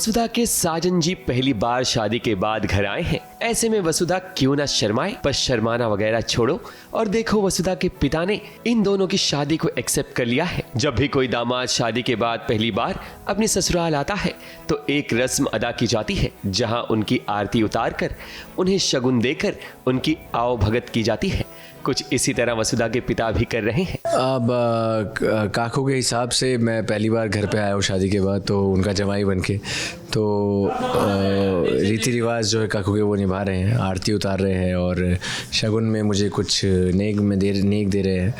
वसुधा के साजन जी पहली बार शादी के बाद घर आए हैं। ऐसे में वसुधा क्यों ना शर्माए, बस शर्माना वगैरह छोड़ो और देखो वसुधा के पिता ने इन दोनों की शादी को एक्सेप्ट कर लिया है। जब भी कोई दामाद शादी के बाद पहली बार अपनी ससुराल आता है तो एक रस्म अदा की जाती है, जहां उनकी आरती उतार कर उन्हें शगुन देकर उनकी आओ भगत की जाती है। कुछ इसी तरह वसुधा के पिता भी कर रहे हैं। अब काकू के हिसाब से मैं पहली बार घर पे आया हूँ शादी के बाद, तो उनका जमाई बन के, तो रीति रिवाज जो है काकू के वो निभा रहे हैं, आरती उतार रहे हैं और शगुन में मुझे कुछ नेक दे रहे हैं।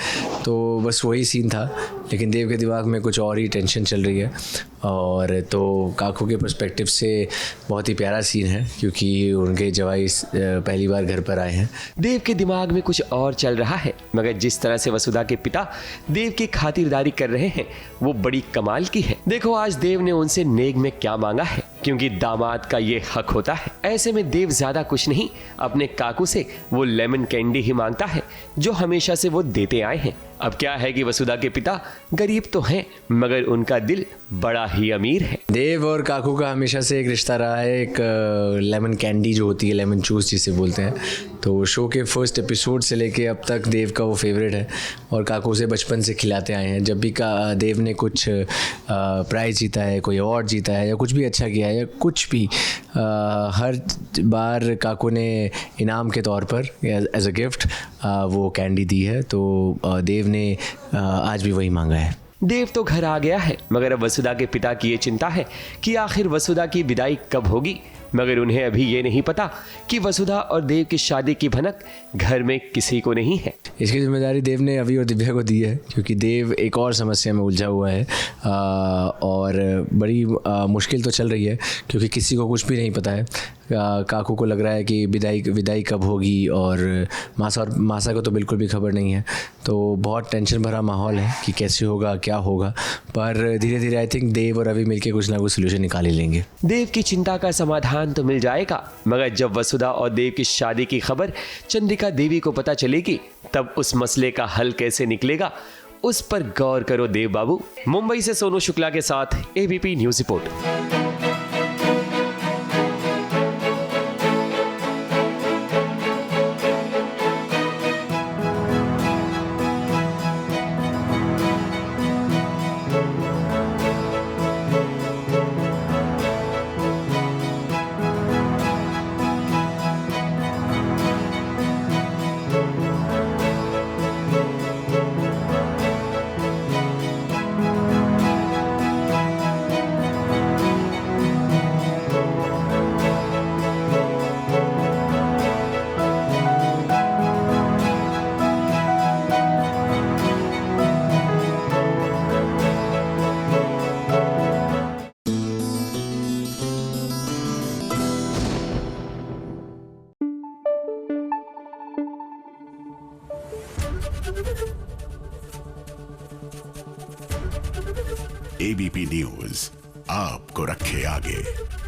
तो बस वही सीन था, लेकिन देव के दिमाग में कुछ और ही टेंशन चल रही है। और तो काकू के पर्सपेक्टिव से बहुत ही प्यारा सीन है, क्योंकि उनके जवाई पहली बार घर पर आए हैं। देव के दिमाग में कुछ और चल रहा है, मगर जिस तरह से वसुधा के पिता देव की खातिरदारी कर रहे हैं वो बड़ी कमाल की है। देखो आज देव ने उनसे नेग में क्या मांगा है, क्योंकि दामाद का ये हक होता है। ऐसे में देव ज्यादा कुछ नहीं, अपने काकू से वो लेमन कैंडी ही मांगता है जो हमेशा से वो देते आए हैं। अब क्या है कि वसुधा के पिता गरीब तो हैं, मगर उनका दिल बड़ा ही अमीर है। देव और काकू का हमेशा से एक रिश्ता रहा है, एक लेमन कैंडी जो होती है, लेमन जूस जिसे बोलते हैं। तो शो के फर्स्ट एपिसोड से लेके अब तक देव का वो फेवरेट है और काकू से बचपन से खिलाते आए हैं। जब भी देव ने कुछ प्राइज़ जीता है, कोई अवार्ड जीता है या कुछ भी अच्छा किया है या कुछ भी, हर बार काकू ने इनाम के तौर पर एज अ गिफ्ट वो कैंडी दी है। तो देव ने आज भी वही मांगा है। देव तो घर आ गया है, मगर अब वसुधा के पिता की ये चिंता है कि आखिर वसुधा की विदाई कब होगी। मगर उन्हें अभी ये नहीं पता कि वसुधा और देव की शादी की भनक घर में किसी को नहीं है। इसकी जिम्मेदारी देव ने अभी और दिव्या को दी है, क्योंकि देव एक और समस्या में उलझा हुआ है और बड़ी मुश्किल तो चल रही है, क्योंकि किसी को कुछ भी नहीं पता है। काकू को लग रहा है कि विदाई कब होगी और मासा को तो बिल्कुल भी खबर नहीं है। तो बहुत टेंशन भरा माहौल है कि कैसे होगा, क्या होगा। पर धीरे धीरे आई थिंक देव और अभी मिलके कुछ ना कुछ सोल्यूशन निकाल ही लेंगे। देव की चिंता का समाधान तो मिल जाएगा, मगर जब वसुधा और देव की शादी की खबर चंद्रिका देवी को पता चलेगी, तब उस मसले का हल कैसे निकलेगा, उस पर गौर करो देव बाबू। मुंबई से सोनू शुक्ला के साथ ABP news report. ABP news आपको रखे आगे।